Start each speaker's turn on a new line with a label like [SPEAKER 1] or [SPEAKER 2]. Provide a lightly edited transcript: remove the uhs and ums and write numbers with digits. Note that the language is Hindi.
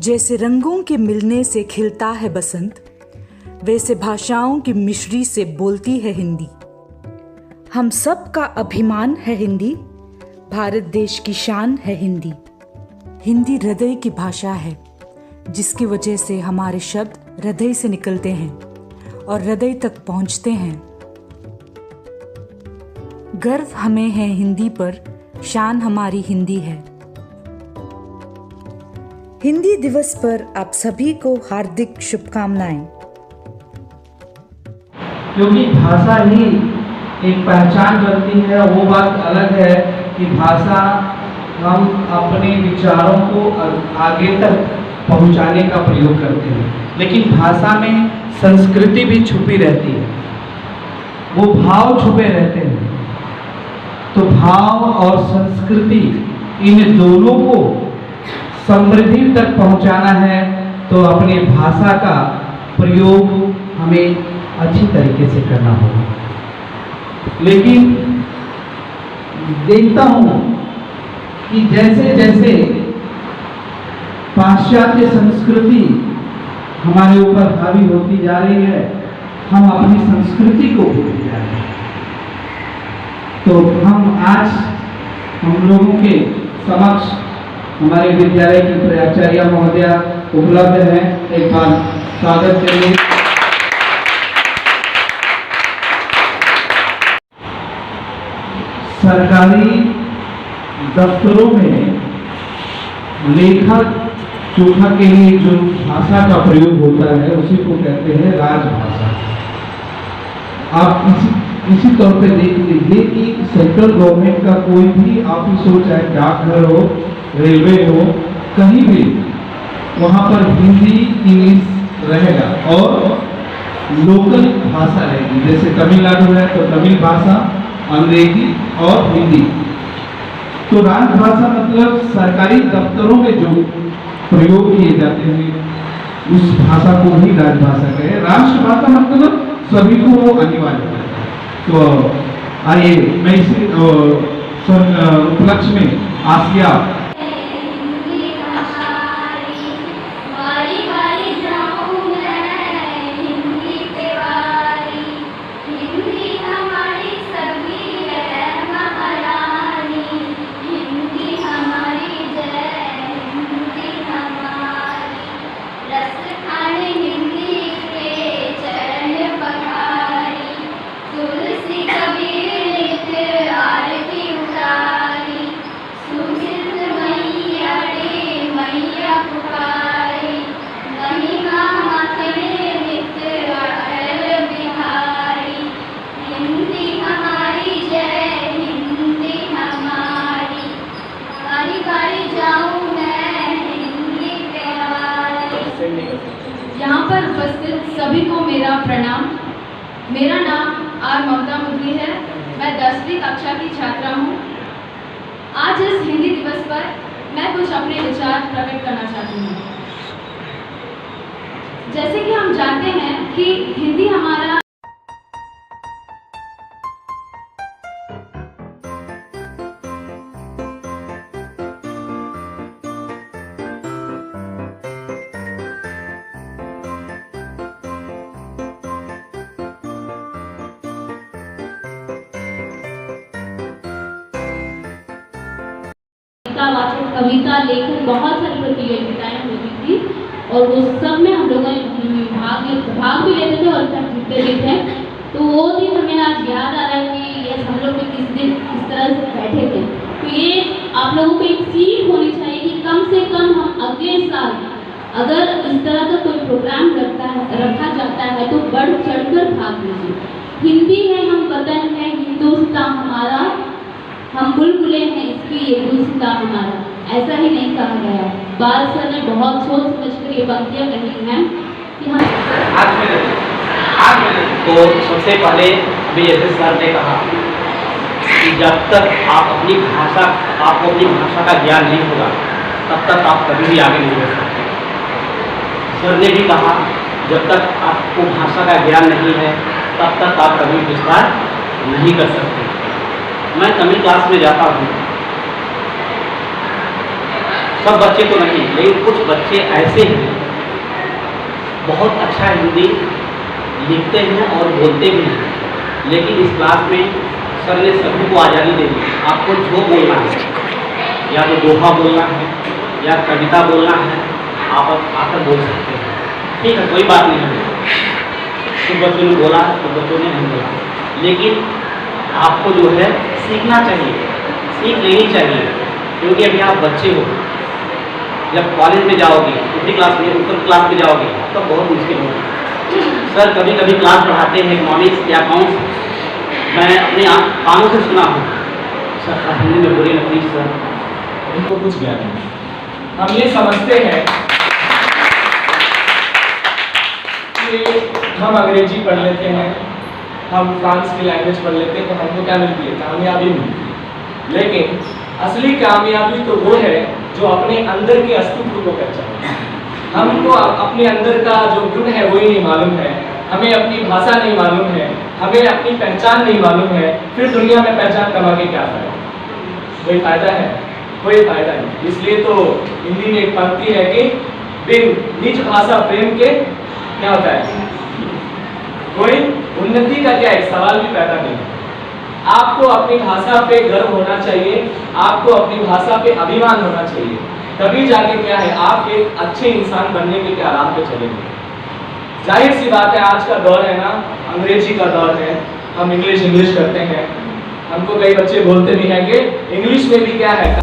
[SPEAKER 1] जैसे रंगों के मिलने से खिलता है बसंत, वैसे भाषाओं की मिश्री से बोलती है हिंदी। हम सब का अभिमान है हिंदी, भारत देश की शान है हिंदी। हिंदी हृदय की भाषा है, जिसकी वजह से हमारे शब्द हृदय से निकलते हैं और हृदय तक पहुंचते हैं। गर्व हमें है हिंदी पर, शान हमारी हिंदी है। हिंदी दिवस पर आप सभी को हार्दिक शुभकामनाएं।
[SPEAKER 2] क्योंकि भाषा ही एक पहचान बनती है। वो बात अलग है कि भाषा हम अपने विचारों को आगे तक पहुंचाने का प्रयोग करते हैं, लेकिन भाषा में संस्कृति भी छुपी रहती है, वो भाव छुपे रहते हैं। तो भाव और संस्कृति, इन दोनों को समृद्धि तक पहुंचाना है तो अपनी भाषा का प्रयोग हमें अच्छी तरीके से करना होगा। लेकिन देखता हूं कि जैसे जैसे पाश्चात्य संस्कृति हमारे ऊपर हावी होती जा रही है, हम अपनी संस्कृति को भूलते जा रहे हैं। तो हम लोगों के समक्ष हमारे विद्यालय की प्राचार्य महोदया उपलब्ध हैं। एक बार स्वागत करिए। सरकारी दफ्तरों में लेखक चोखा के लिए जो भाषा का प्रयोग होता है उसी को कहते हैं राजभाषा। आप इसी तौर पे देख लीजिए कि सेंट्रल गवर्नमेंट का कोई भी ऑफिस हो, चाहे डाकघर हो, रेलवे हो, कहीं भी वहां पर हिंदी इंग्लिश रहेगा और लोकल भाषा रहेगी। जैसे तमिलनाडु है तो तमिल भाषा, अंग्रेजी और हिंदी। तो राजभाषा मतलब सरकारी दफ्तरों में जो प्रयोग किए जाते हैं उस भाषा को ही राजभाषा कहे। राष्ट्रभाषा मतलब सभी को वो अनिवार्य है। तो आइए मैं इसी उपलक्ष्य में आसिया
[SPEAKER 3] यहाँ पर उपस्थित सभी को मेरा प्रणाम। मेरा नाम आर ममता मुर्गी है। मैं 10वीं कक्षा की छात्रा हूँ। आज इस हिंदी दिवस पर मैं कुछ अपने विचार प्रकट करना चाहती हूँ। जैसे कि हम जानते हैं कि हिंदी हमारा
[SPEAKER 4] वाचक कविता लेखन बहुत सारी प्रतियोगिताएं होती थी और उस सब में हम लोगों ने भाग भी लेते थे और जीतते भी थे। तो वो दिन हमें आज याद आ रहा है कि ये हम लोग किस दिन इस तरह से बैठे थे। तो ये आप लोगों को एक सीख होनी चाहिए कि कम से कम हम अगले साल अगर इस तरह का कोई प्रोग्राम रखा जाता है तो बढ़ चढ़कर भाग लीजिए। हिंदी है, हम वतन है, हिंदुस्तान हमारा, हम बुलबुले हैं इसकी ये हिंदुस्तान हमारा, ऐसा ही नहीं कहा गया। बाल सर ने बहुत सोच समझकर ये पंक्तियां कही हैं कि हम
[SPEAKER 5] आज तो सबसे पहले अभी जैसे सर ने कहा कि जब तक आपको अपनी भाषा का ज्ञान नहीं होगा तब तक आप कभी भी आगे नहीं बढ़ सकते। सर ने भी कहा जब तक आपको भाषा का ज्ञान नहीं है तब तक आप कभी विस्तार नहीं कर सकते। मैं तमिल क्लास में जाता हूँ सब बच्चे तो नहीं, लेकिन कुछ बच्चे ऐसे हैं बहुत अच्छा हिंदी लिखते हैं और बोलते भी हैं, लेकिन इस क्लास में सर ने सभी को आज़ादी दे दी, आपको जो बोलना है, या तो दोहा बोलना है या कविता बोलना है, आप आकर बोल सकते हैं। ठीक है, कोई बात नहीं है, कुछ बच्चों ने बोला कुछ बच्चों ने नहीं बोला, लेकिन आपको जो है सीखना चाहिए, सीख लेनी चाहिए, क्योंकि अभी आप बच्चे हो। जब कॉलेज में जाओगे, ऊपरी क्लास में, ऊपर क्लास में जाओगे तो बहुत मुश्किल होगी। सर कभी कभी क्लास पढ़ाते हैं इकोनॉमिक्स या अकाउंट्स, मैं अपने कानों से सुना हूँ, सर आप हिंदी में बोले ना प्लीज सर।
[SPEAKER 6] उनको कुछ ज्ञान नहीं। हम ये समझते हैं कि हम अंग्रेजी पढ़ लेते हैं, हम फ्रांस की लैंग्वेज पढ़ लेते हैं तो हमको क्या मिलती है? कामयाबी मिलती है। लेकिन असली कामयाबी तो वो है जो अपने अंदर के अस्तित्व को पहचाने। हमको अपने अंदर का जो गुण है वही नहीं मालूम है, हमें अपनी भाषा नहीं मालूम है, हमें अपनी पहचान नहीं मालूम है, फिर दुनिया में पहचान कमा के क्या फायदा? कोई फायदा है? कोई फायदा नहीं। इसलिए तो हिंदी में एक पंक्ति है कि बिन निज भाषा प्रेम के क्या होता है? कोई उन्नति का क्या एक सवाल भी पैदा नहीं है। आपको अपनी भाषा पे गर्व होना चाहिए, आपको अपनी भाषा पे अभिमान होना चाहिए, तभी जाके क्या है आप एक अच्छे इंसान बनने के क्या राह पे चलेंगे। जाहिर सी बात है आज का दौर है ना, अंग्रेजी का दौर है, हम इंग्लिश करते हैं, हमको कई बच्चे बोलते भी हैं कि इंग्लिश में भी क्या है